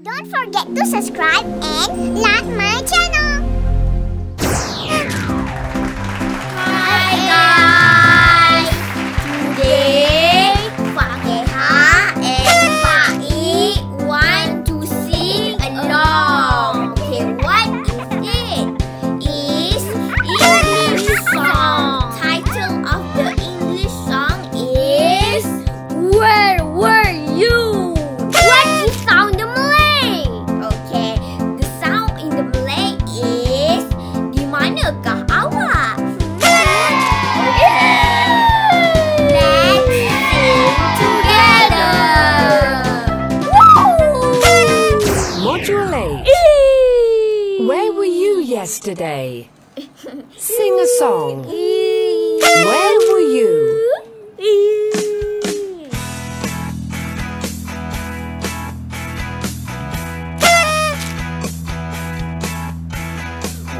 Don't forget to subscribe and like my channel. Hi guys! Today, Fakeha and Fai want to sing along. Okay, what is it? It's English song. Title of the English song is Where Were You? What is sound the Malay? Okay, the sound in the Malay is Di manakah awak? Let's sing together. Module 8. Where were you yesterday? Sing a song. Where were you?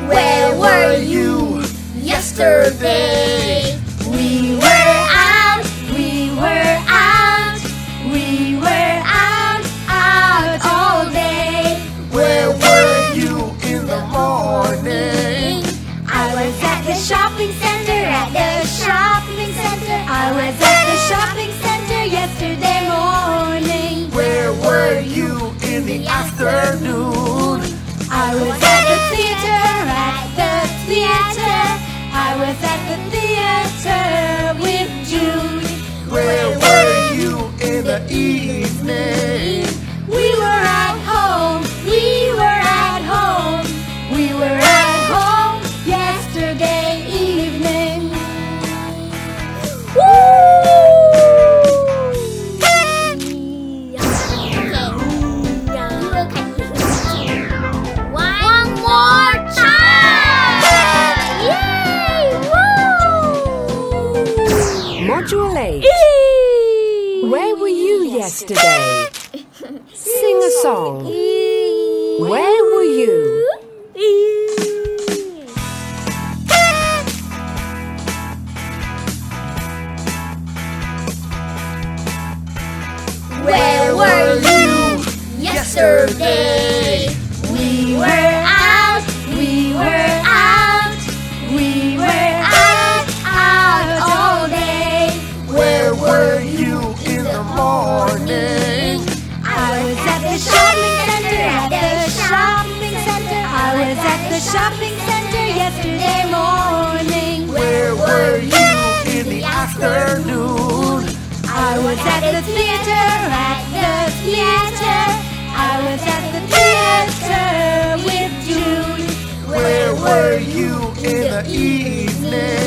Where were you yesterday? We were out, we were out, we were out all day. Where were you in the morning? I was at the shopping center, at the shopping center. I was at the shopping center yesterday morning. Where were you in the afternoon? I was at the theater, at the theater. I was at the theater with Jude. Where were you in the evening? We were at home, we were at home. We were at home yesterday evening. One more time! Yay! Woo! Module 8. Where were you yesterday? Sing a song. Where were you? Where were you yesterday? We were out, we were out, we were out all day. Where were you in the morning? I was at the shopping center, at the shopping center. I was at the shopping center yesterday morning. Where were you in the afternoon? I was at the theater, at the theater. I was at the theater with Jude. Where were you in the evening?